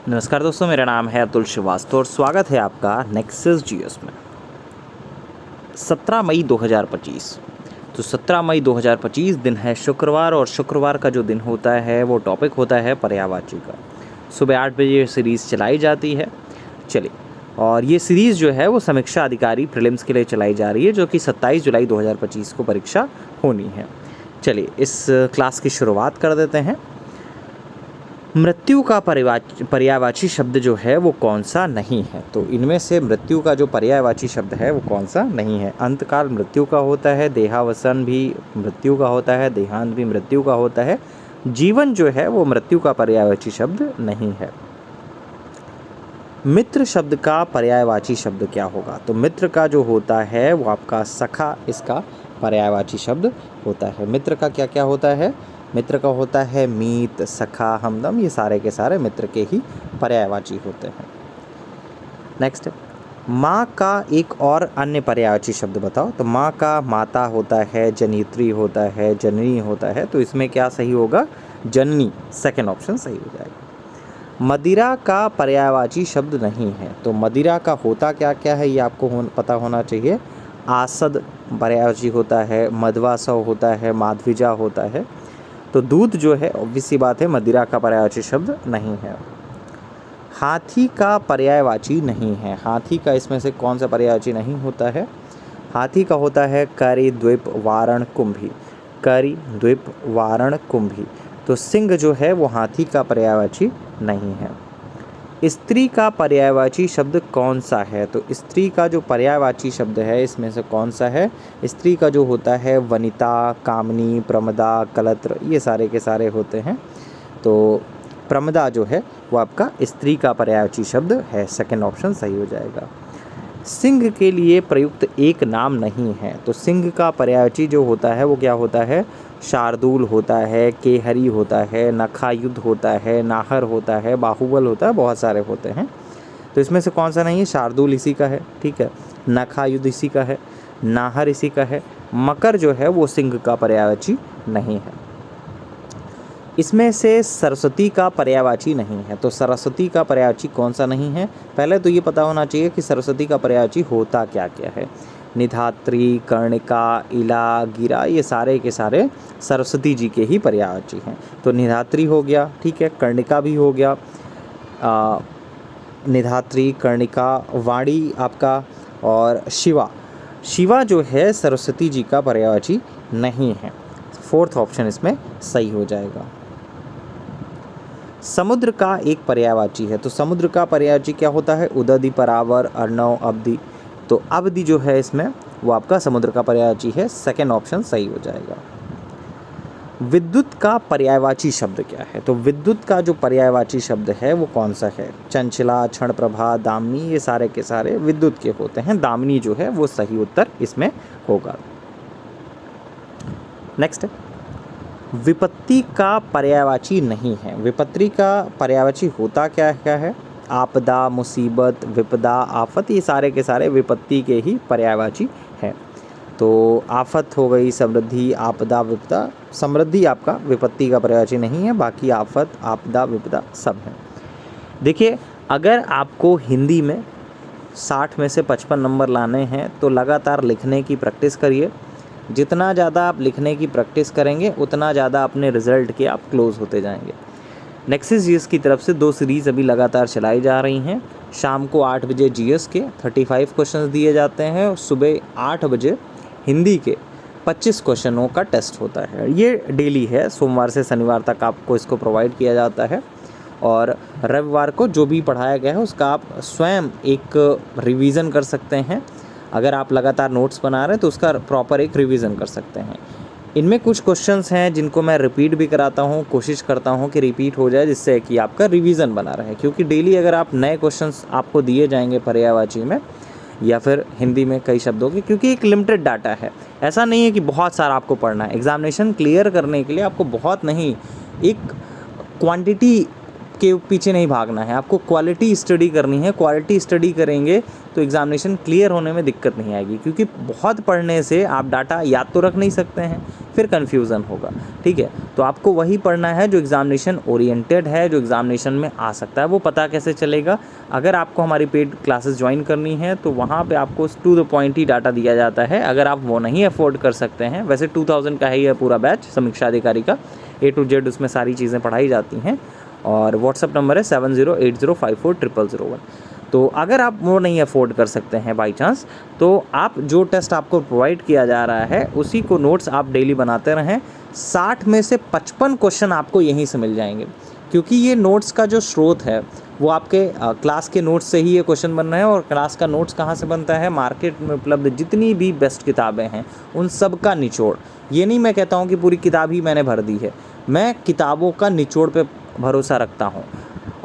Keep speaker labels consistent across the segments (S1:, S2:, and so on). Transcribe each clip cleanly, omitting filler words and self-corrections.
S1: नमस्कार दोस्तों, मेरा नाम है अतुल श्रीवास्तव और स्वागत है आपका नेक्सस जीएस में। 17 मई 2025। तो 17 मई 2025 दिन है शुक्रवार, और शुक्रवार का जो दिन होता है वो टॉपिक होता है पर्यायवाची का। सुबह 8 बजे ये सीरीज़ चलाई जाती है। चलिए, और ये सीरीज़ जो है वो समीक्षा अधिकारी प्रीलिम्स के लिए चलाई जा रही है, जो कि 27 जुलाई 2025 को परीक्षा होनी है। चलिए, इस क्लास की शुरुआत कर देते हैं। मृत्यु का पर्यायवाची शब्द जो है वो कौन सा नहीं है? तो इनमें से मृत्यु का जो पर्यायवाची शब्द है वो कौन सा नहीं है? अंतकाल मृत्यु का होता है, देहावसान भी मृत्यु का होता है, देहांत भी मृत्यु का होता है। जीवन जो है वो मृत्यु का पर्यायवाची शब्द नहीं है। मित्र शब्द का पर्यायवाची शब्द क्या होगा? तो मित्र का जो होता है वो आपका सखा इसका पर्यायवाची शब्द होता है। मित्र का क्या क्या होता है? मित्र का होता है मीत, सखा, हमदम, ये सारे के सारे मित्र के ही पर्यायवाची होते हैं। नेक्स्ट, माँ का एक और अन्य पर्यायवाची शब्द बताओ। तो माँ का माता होता है, जनित्री होता है, जननी होता है। तो इसमें क्या सही होगा? जननी, सेकंड ऑप्शन सही हो जाएगा। मदिरा का पर्यायवाची शब्द नहीं है। तो मदिरा का होता क्या क्या है ये आपको पता होना चाहिए। आसद पर्यायवाची होता है, मधवासव होता है, माधविजा होता है। तो दूध जो है ऑब्वियस सी बात है मदिरा का पर्यायवाची शब्द नहीं है। हाथी का पर्यायवाची नहीं है। हाथी का इसमें से कौन सा पर्यायवाची नहीं होता है? हाथी का होता है करी, द्वीप, वारण, कुंभी। करी, द्वीप, वारण, कुंभी। तो सिंह जो है वो हाथी का पर्यायवाची नहीं है। स्त्री का पर्यायवाची शब्द कौन सा है? तो स्त्री का जो पर्यायवाची शब्द है इसमें से कौन सा है? स्त्री का जो होता है वनिता, कामनी, प्रमदा, कलत्र, ये सारे के सारे होते हैं। तो प्रमदा जो है वो आपका स्त्री का पर्यायवाची शब्द है, सेकंड ऑप्शन सही हो जाएगा। सिंह के लिए प्रयुक्त एक नाम नहीं है। तो सिंह का पर्यायवाची जो होता है वो क्या होता है? शार्दूल होता है, केहरी होता है, नखायुद्ध होता है, नाहर होता है, बाहुबल होता है, बहुत सारे होते हैं। तो इसमें से कौन सा नहीं है? शार्दूल इसी का है, ठीक है। नखायुद्ध इसी का है, नाहर इसी का है। मकर जो है वो सिंह का पर्यायवाची नहीं है। इसमें से सरस्वती का पर्यायवाची नहीं है। तो सरस्वती का पर्यायवाची कौन सा नहीं है? पहले तो ये पता होना चाहिए कि सरस्वती का पर्यायवाची होता क्या क्या है। निधात्री, कर्णिका, इला, गिरा, ये सारे के सारे सरस्वती जी के ही पर्यायवाची हैं। तो निधात्री हो गया, ठीक है, कर्णिका भी हो गया, निधात्री, कर्णिका, वाणी आपका, और शिवा। शिवा जो है सरस्वती जी का पर्यायवाची नहीं है। फोर्थ ऑप्शन इसमें सही हो जाएगा। समुद्र का एक पर्यायवाची है। तो समुद्र का पर्यायवाची क्या होता है? उदधि, परावर, अर्णव, अवधि। तो अवधि जो है इसमें वो आपका समुद्र का पर्यायवाची है, सेकंड ऑप्शन सही हो जाएगा। विद्युत का पर्यायवाची शब्द क्या है? तो विद्युत का जो पर्यायवाची शब्द है वो कौन सा है? चंचला, क्षण प्रभा, दामिनी, ये सारे के सारे विद्युत के होते हैं। दामिनी जो है वो सही उत्तर इसमें होगा। नेक्स्ट, विपत्ति का पर्यायवाची नहीं है। विपत्ति का पर्यायवाची होता क्या क्या है? आपदा, मुसीबत, विपदा, आफत, ये सारे के सारे विपत्ति के ही पर्यायवाची है। तो आफत हो गई, समृद्धि, आपदा, विपदा। समृद्धि आपका विपत्ति का पर्यायवाची नहीं है, बाकी आफत, आपदा, विपदा सब है। देखिए, अगर आपको हिंदी में 60 में से 55 नंबर लाने हैं तो लगातार लिखने की प्रैक्टिस करिए। जितना ज़्यादा आप लिखने की प्रैक्टिस करेंगे उतना ज़्यादा अपने रिज़ल्ट के आप क्लोज होते जाएंगे। नेक्सस जीएस की तरफ से 2 सीरीज़ अभी लगातार चलाई जा रही हैं। शाम को 8 बजे जीएस के 35 क्वेश्चंस दिए जाते हैं, और सुबह 8 बजे हिंदी के 25 क्वेश्चनों का टेस्ट होता है। ये डेली है, सोमवार से शनिवार तक आपको इसको प्रोवाइड किया जाता है, और रविवार को जो भी पढ़ाया गया है उसका आप स्वयं एक रिवीजन कर सकते हैं। अगर आप लगातार नोट्स बना रहे हैं तो उसका प्रॉपर एक रिवीजन कर सकते हैं। इनमें कुछ क्वेश्चंस हैं जिनको मैं रिपीट भी कराता हूँ, कोशिश करता हूँ कि रिपीट हो जाए, जिससे कि आपका रिवीजन बना रहे। क्योंकि डेली अगर आप नए क्वेश्चंस आपको दिए जाएंगे पर्यायवाची में या फिर हिंदी में कई शब्दों के, क्योंकि एक लिमिटेड डाटा है, ऐसा नहीं है कि बहुत सारा आपको पढ़ना है। एग्जामिनेशन क्लियर करने के लिए आपको बहुत नहीं, एक क्वांटिटी के पीछे नहीं भागना है, आपको क्वालिटी स्टडी करनी है। क्वालिटी स्टडी करेंगे तो एग्जामिनेशन क्लियर होने में दिक्कत नहीं आएगी, क्योंकि बहुत पढ़ने से आप डाटा याद तो रख नहीं सकते हैं, फिर कन्फ्यूज़न होगा। ठीक है, तो आपको वही पढ़ना है जो एग्ज़ामिनेशन ओरिएंटेड है, जो एग्ज़ामिनेशन में आ सकता है। वो पता कैसे चलेगा? अगर आपको हमारी पेड क्लासेस ज्वाइन करनी है तो वहाँ पे आपको टू द पॉइंट ही डाटा दिया जाता है। अगर आप वो नहीं अफोर्ड कर सकते हैं, वैसे 2000 का है ये पूरा बैच समीक्षा अधिकारी का, A to Z उसमें सारी चीज़ें पढ़ाई जाती हैं। और व्हाट्सअप नंबर है 7080540001। तो अगर आप वो नहीं अफोर्ड कर सकते हैं बाई चांस, तो आप जो टेस्ट आपको प्रोवाइड किया जा रहा है उसी को नोट्स आप डेली बनाते रहें। 60 में से 55 क्वेश्चन आपको यहीं से मिल जाएंगे, क्योंकि ये नोट्स का जो स्रोत है वो आपके क्लास के नोट्स से ही ये क्वेश्चन बन रहे हैं। और क्लास का नोट्स कहाँ से बनता है? मार्केट में उपलब्ध जितनी भी बेस्ट किताबें हैं उन सब का निचोड़। ये नहीं मैं कहता हूँ कि पूरी किताब ही मैंने भर दी है, मैं किताबों का निचोड़ पे भरोसा रखता हूँ।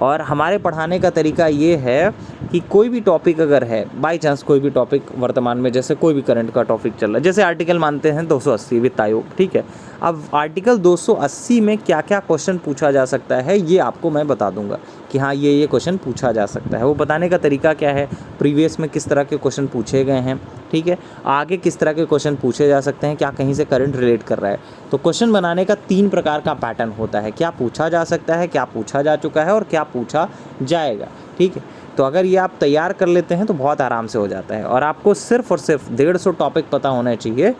S1: और हमारे पढ़ाने का तरीका ये है कि कोई भी टॉपिक अगर है, बाय चांस कोई भी टॉपिक वर्तमान में, जैसे कोई भी करंट का टॉपिक चल रहा है, जैसे आर्टिकल मानते हैं 280 वित्त आयोग, ठीक है। अब आर्टिकल 280 में क्या क्या क्वेश्चन पूछा जा सकता है ये आपको मैं बता दूंगा कि हाँ ये क्वेश्चन पूछा जा सकता है। वो बताने का तरीका क्या है, प्रीवियस में किस तरह के क्वेश्चन पूछे गए हैं, ठीक है, आगे किस तरह के क्वेश्चन पूछे जा सकते हैं, क्या कहीं से करंट रिलेट कर रहा है। तो क्वेश्चन बनाने का 3 प्रकार का पैटर्न होता है, क्या पूछा जा सकता है, क्या पूछा जा चुका है और क्या पूछा जाएगा। ठीक है, तो अगर ये आप तैयार कर लेते हैं तो बहुत आराम से हो जाता है। और आपको सिर्फ और सिर्फ 150 टॉपिक पता होना चाहिए।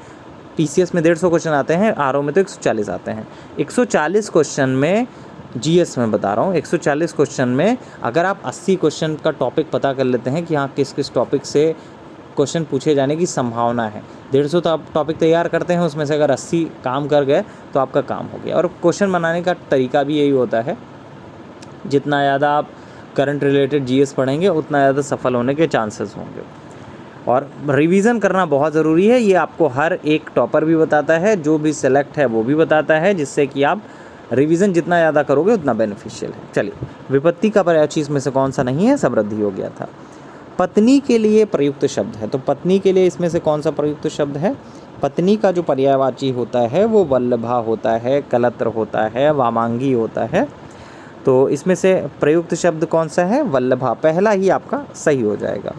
S1: TCS में 150 क्वेश्चन आते हैं, RO में तो 140 आते हैं। 140 क्वेश्चन में, GS में बता रहा हूँ, 140 क्वेश्चन में अगर आप 80 क्वेश्चन का टॉपिक पता कर लेते हैं कि हाँ किस किस टॉपिक से क्वेश्चन पूछे जाने की संभावना है, 150 तो आप टॉपिक तैयार करते हैं, उसमें से अगर 80 काम कर गए तो आपका काम हो गया। और क्वेश्चन बनाने का तरीका भी यही होता है, जितना ज़्यादा आप करंट रिलेटेड GS पढ़ेंगे उतना ज़्यादा सफल होने के चांसेस होंगे। और रिवीजन करना बहुत ज़रूरी है, ये आपको हर एक टॉपर भी बताता है, जो भी सेलेक्ट है वो भी बताता है, जिससे कि आप रिवीजन जितना ज़्यादा करोगे उतना बेनिफिशियल है। चलिए, विपत्ति का पर्यायवाची इसमें से कौन सा नहीं है? समृद्धि हो गया था। पत्नी के लिए प्रयुक्त शब्द है, तो पत्नी के लिए इसमें से कौन सा प्रयुक्त शब्द है? पत्नी का जो पर्यायवाची होता है वो वल्लभा होता है, कलत्र होता है, वामांगी होता है। तो इसमें से प्रयुक्त शब्द कौन सा है? वल्लभा, पहला ही आपका सही हो जाएगा।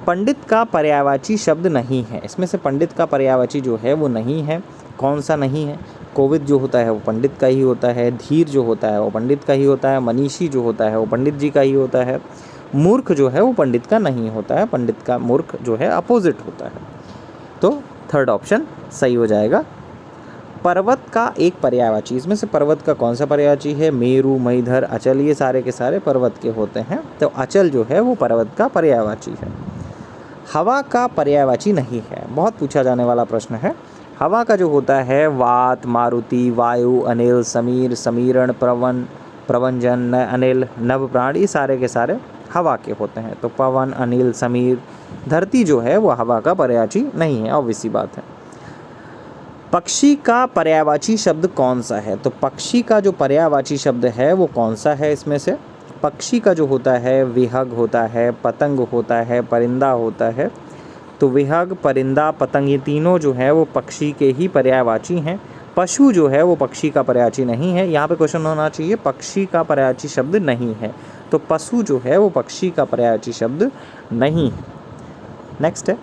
S1: पंडित का पर्यायवाची शब्द नहीं है, इसमें से पंडित का पर्यायवाची जो है वो नहीं है। कौन सा नहीं है? कोविद जो होता है वो पंडित का ही होता है, धीर जो होता है वो पंडित का ही होता है, मनीषी जो होता है वो पंडित जी का ही होता है, मूर्ख जो है वो पंडित का नहीं होता है, पंडित का मूर्ख जो है अपोजिट होता है। तो थर्ड ऑप्शन सही हो जाएगा। पर्वत का एक पर्यायवाची, इसमें से पर्वत का कौन सा पर्यायवाची है? मेरु, महीधर, अचल, ये सारे के सारे पर्वत के होते हैं, तो अचल जो है वो पर्वत का पर्यायवाची है। हवा का पर्यायवाची नहीं है, बहुत पूछा जाने वाला प्रश्न है। हवा का जो होता है वात, मारुति, वायु, अनिल, समीर, समीरण, प्रवन, प्रवंजन, अनिल, नभ, प्राण, ये सारे के सारे हवा के होते हैं। तो पवन, अनिल, समीर, धरती जो है वो हवा का पर्यायवाची नहीं है, ऑब्वियस सी बात है। पक्षी का पर्यायवाची शब्द कौन सा है? तो पक्षी का जो पर्यायवाची शब्द है वो कौन सा है? इसमें से पक्षी का जो होता है विहग होता है, पतंग होता है, परिंदा होता है। तो विहग, परिंदा, पतंग, ये तीनों जो है वो पक्षी के ही पर्यायवाची हैं। पशु जो है वो पक्षी का पर्यायवाची नहीं है। यहाँ पे क्वेश्चन होना चाहिए पक्षी का पर्यायवाची शब्द नहीं है, तो पशु जो है वो पक्षी का पर्यायवाची शब्द नहीं है। नेक्स्ट है,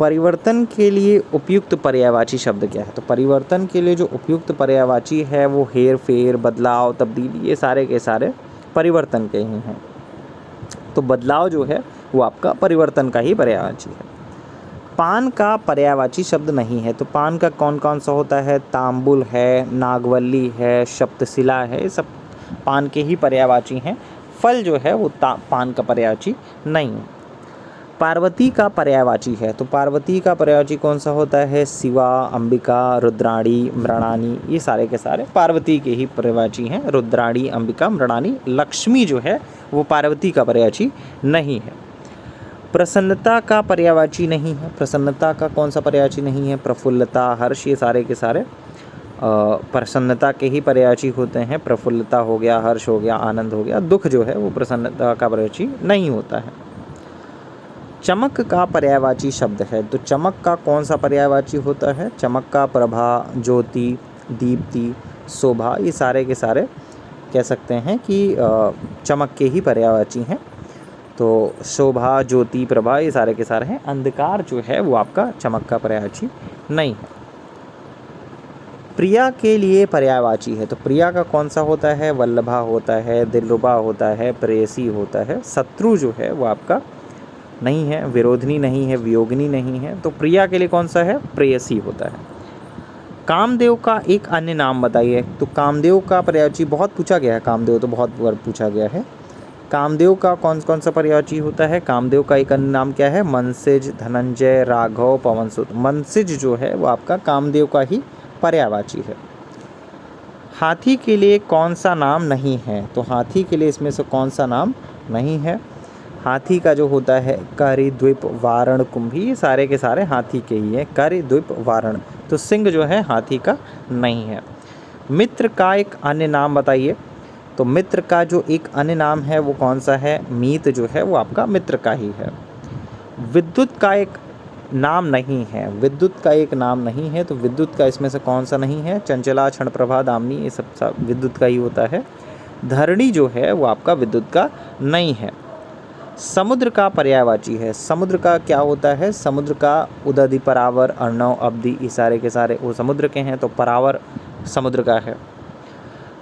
S1: परिवर्तन के लिए उपयुक्त पर्यायवाची शब्द क्या है? तो परिवर्तन के लिए जो उपयुक्त पर्यायवाची है वो हेर फेर, बदलाव, तब्दीली, ये सारे के सारे परिवर्तन के ही हैं। तो बदलाव जो है वो आपका परिवर्तन का ही पर्यायवाची है। पान का पर्यायवाची शब्द नहीं है, तो पान का कौन कौन सा होता है? तांबुल है, नागवल्ली है, सप्तशिला है, ये सब पान के ही पर्यायवाची हैं। फल जो है वो पान का पर्यायवाची नहीं है। पार्वती का पर्यायवाची है, तो पार्वती का पर्यायवाची कौन सा होता है? शिवा, अंबिका, रुद्राणी, मृणानी, ये सारे के सारे पार्वती के ही पर्यायवाची हैं। रुद्राणी, अंबिका, मृणानी। लक्ष्मी जो है वो पार्वती का पर्यायवाची नहीं है। प्रसन्नता का पर्यायवाची नहीं है, प्रसन्नता का कौन सा पर्यायवाची नहीं है? प्रफुल्लता, हर्ष, ये सारे के सारे प्रसन्नता के ही पर्यायवाची होते हैं। प्रफुल्लता हो गया, हर्ष हो गया, आनंद हो गया। दुख जो है वो प्रसन्नता का पर्यायवाची नहीं होता है। चमक का पर्यायवाची शब्द है, तो चमक का कौन सा पर्यायवाची होता है? चमक का प्रभा, ज्योति, दीप्ति, शोभा, ये सारे के सारे कह सकते हैं कि चमक के ही पर्यायवाची हैं। तो शोभा, ज्योति, प्रभा, ये सारे के सारे हैं। अंधकार जो है वो आपका चमक का पर्यायवाची नहीं है। प्रिया के लिए पर्यायवाची है, तो प्रिया का कौन सा होता है? वल्लभा होता है, दिलरुबा होता है, प्रेयसी होता है। शत्रु जो है वो आपका नहीं है, विरोधनी नहीं है, वियोगिनी नहीं है, तो प्रिया के लिए कौन सा है? प्रेयसी होता है। कामदेव का एक अन्य नाम बताइए। तो कामदेव का पर्यायवाची बहुत पूछा गया है, कामदेव तो बहुत बार पूछा गया है। कामदेव का कौन कौन सा पर्यायवाची होता है? कामदेव का एक अन्य नाम क्या है? मनसिज, धनंजय, राघव, पवनसुत। मनसिज जो है वो आपका कामदेव का ही पर्यायवाची है। हाथी के लिए कौन सा नाम नहीं है? तो हाथी के लिए इसमें से कौन सा नाम नहीं है? हाथी का जो होता है करि, द्विप, वारण, कुंभी, ये सारे के सारे हाथी के ही हैं। करि, द्विप, वारण, तो सिंह जो है हाथी का नहीं है। मित्र का एक अन्य नाम बताइए। तो मित्र का जो एक अन्य नाम है वो कौन सा है? मीत जो है वो आपका मित्र का ही है। विद्युत का एक नाम नहीं है, विद्युत का एक नाम नहीं है, तो विद्युत का इसमें से कौन सा नहीं है? चंचला, क्षणप्रभा, दामिनी, ये सब विद्युत का ही होता है। धरणी जो है वो आपका विद्युत का नहीं है। समुद्र का पर्यायवाची है। समुद्र का क्या होता है? समुद्र का उदधि, परावर, अर्णव, अवधि, ये सारे के सारे वो समुद्र के हैं, तो परावर समुद्र का है।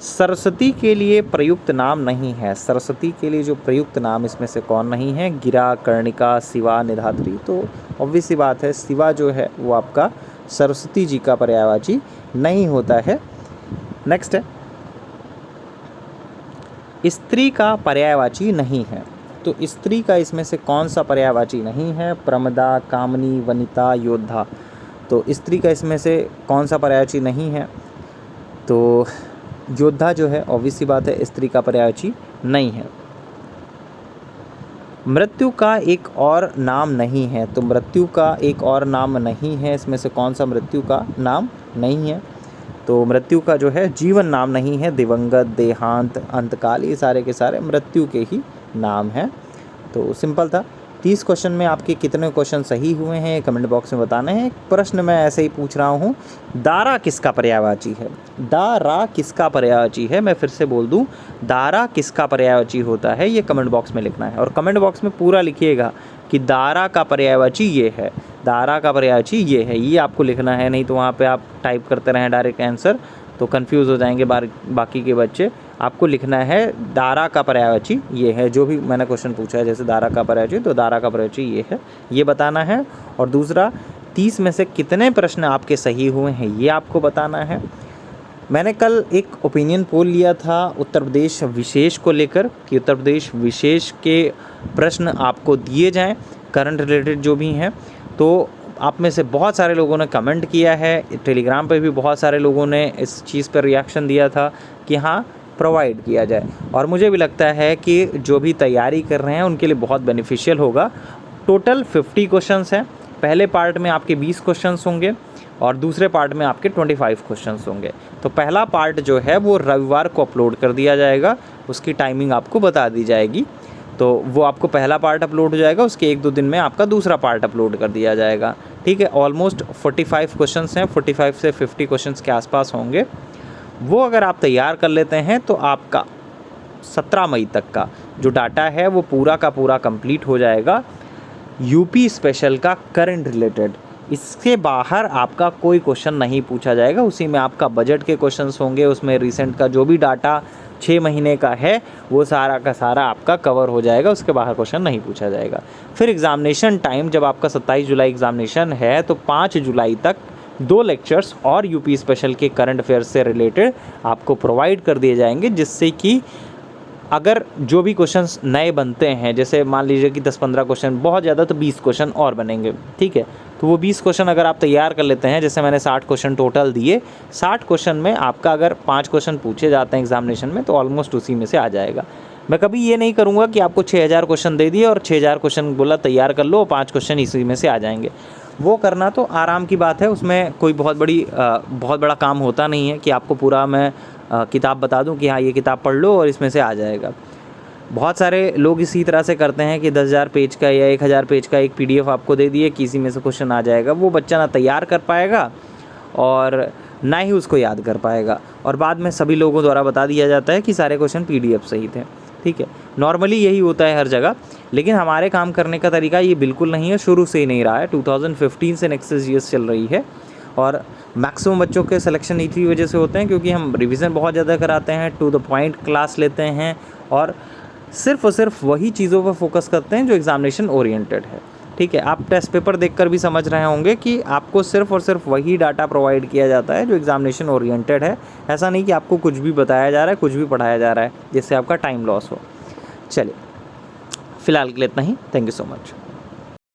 S1: सरस्वती के लिए प्रयुक्त नाम नहीं है। सरस्वती के लिए जो प्रयुक्त नाम इसमें से कौन नहीं है? गिरा, कर्णिका, शिवा, निधात्री, तो ऑब्वियस सी बात है शिवा जो है वो आपका सरस्वती जी का पर्यायवाची नहीं होता है। नेक्स्ट है, स्त्री का पर्यायवाची नहीं है। तो स्त्री का इसमें से कौन सा पर्यायवाची नहीं है? प्रमदा, कामनी, वनिता, योद्धा, तो स्त्री का इसमें से कौन सा पर्यायवाची नहीं है? तो योद्धा जो है ऑब्वियस सी बात है स्त्री का पर्यायवाची नहीं है। मृत्यु का एक और नाम नहीं है। तो मृत्यु का एक और नाम नहीं है, इसमें से कौन सा मृत्यु का नाम नहीं है? तो मृत्यु का जो है जीवन नाम नहीं है। दिवंगत, देहांत, अंतकाल, ये सारे के सारे मृत्यु के ही नाम हैं। तो सिंपल था। 30 क्वेश्चन में आपके कितने क्वेश्चन सही हुए हैं कमेंट बॉक्स में बताने हैं। एक प्रश्न मैं ऐसे ही पूछ रहा हूँ, दारा किसका पर्यायवाची है? दारा किसका पर्यायवाची है? मैं फिर से बोल दूँ, दारा किसका पर्यायवाची होता है, ये कमेंट बॉक्स में लिखना है। और कमेंट बॉक्स में पूरा लिखिएगा कि दारा का पर्यायवाची ये है, दारा का पर्यायवाची ये है, ये आपको लिखना है। नहीं तो वहाँ पे आप टाइप करते रहें डायरेक्ट आंसर, तो कंफ्यूज हो जाएंगे बाकी के बच्चे। आपको लिखना है दारा का पर्यायवाची ये है। जो भी मैंने क्वेश्चन पूछा है जैसे दारा का पर्यायवाची, तो दारा का पर्यायवाची ये है, ये बताना है। और दूसरा, 30 में से कितने प्रश्न आपके सही हुए हैं ये आपको बताना है। मैंने कल एक ओपिनियन पोल लिया था उत्तर प्रदेश विशेष को लेकर कि उत्तर प्रदेश विशेष के प्रश्न आपको दिए जाएं करंट रिलेटेड जो भी हैं। तो आप में से बहुत सारे लोगों ने कमेंट किया है, टेलीग्राम पे भी बहुत सारे लोगों ने इस चीज़ पर रिएक्शन दिया था कि हाँ प्रोवाइड किया जाए। और मुझे भी लगता है कि जो भी तैयारी कर रहे हैं उनके लिए बहुत बेनिफिशियल होगा। टोटल 50 क्वेश्चंस हैं। पहले पार्ट में आपके 20 क्वेश्चंस होंगे और दूसरे पार्ट में आपके 25 क्वेश्चंस होंगे। तो पहला पार्ट जो है वो रविवार को अपलोड कर दिया जाएगा, उसकी टाइमिंग आपको बता दी जाएगी। तो वो आपको पहला पार्ट अपलोड हो जाएगा, उसके 1-2 दिन में आपका दूसरा पार्ट अपलोड कर दिया जाएगा। ठीक है, ऑलमोस्ट 45 क्वेश्चंस हैं, 45 से 50 क्वेश्चंस के आसपास होंगे। वो अगर आप तैयार कर लेते हैं तो आपका 17 मई तक का जो डाटा है वो पूरा का पूरा कंप्लीट हो जाएगा यूपी स्पेशल का करंट रिलेटेड। इसके बाहर आपका कोई क्वेश्चन नहीं पूछा जाएगा। उसी में आपका बजट के क्वेश्चंस होंगे, उसमें रिसेंट का जो भी डाटा 6 महीने का है वो सारा का सारा आपका कवर हो जाएगा, उसके बाहर क्वेश्चन नहीं पूछा जाएगा। फिर एग्ज़ामिनेशन टाइम जब आपका 27 जुलाई एग्ज़ामिनेशन है तो 5 जुलाई तक 2 लेक्चर्स और यूपी स्पेशल के करंट अफेयर्स से रिलेटेड आपको प्रोवाइड कर दिए जाएंगे, जिससे कि अगर जो भी क्वेश्चंस नए बनते हैं, जैसे मान लीजिए कि 10-15 क्वेश्चन, बहुत ज़्यादा तो 20 क्वेश्चन और बनेंगे। ठीक है, तो वो 20 क्वेश्चन अगर आप तैयार कर लेते हैं, जैसे मैंने 60 क्वेश्चन टोटल दिए, 60 क्वेश्चन में आपका अगर 5 क्वेश्चन पूछे जाते हैं एग्जामिनेशन में तो ऑलमोस्ट उसी में से आ जाएगा। मैं कभी ये नहीं करूँगा कि आपको 6000 क्वेश्चन दे दिए और 6000 क्वेश्चन बोला तैयार कर लो, 5 क्वेश्चन इसी में से आ जाएंगे। वो करना तो आराम की बात है, उसमें कोई बहुत बड़ा काम होता नहीं है कि आपको पूरा मैं किताब बता दूं कि हाँ ये किताब पढ़ लो और इसमें से आ जाएगा। बहुत सारे लोग इसी तरह से करते हैं कि 10,000 पेज का या 1,000 पेज का एक PDF आपको दे दिए कि इसी में से क्वेश्चन आ जाएगा। वो बच्चा ना तैयार कर पाएगा और ना ही उसको याद कर पाएगा, और बाद में सभी लोगों द्वारा बता दिया जाता है कि सारे क्वेश्चन PDF सही थे। ठीक है, नॉर्मली यही होता है हर जगह, लेकिन हमारे काम करने का तरीका ये बिल्कुल नहीं है, शुरू से ही नहीं रहा है। 2015 से नेक्स्ट ईयर्स चल रही है और मैक्सिमम बच्चों के सिलेक्शन इसी वजह से होते हैं क्योंकि हम रिवीजन बहुत ज़्यादा कराते हैं, टू द पॉइंट क्लास लेते हैं और सिर्फ वही चीज़ों पर फोकस करते हैं जो एग्ज़ामिनेशन ओरिएंटेड है। ठीक है, आप टेस्ट पेपर देखकर भी समझ रहे होंगे कि आपको सिर्फ और सिर्फ वही डाटा प्रोवाइड किया जाता है जो एग्ज़ामिनेशन ओरिएंटेड है। ऐसा नहीं कि आपको कुछ भी बताया जा रहा है, कुछ भी पढ़ाया जा रहा है जिससे आपका टाइम लॉस हो। चलिए, फ़िलहाल के लिए इतना ही। Thank you so much.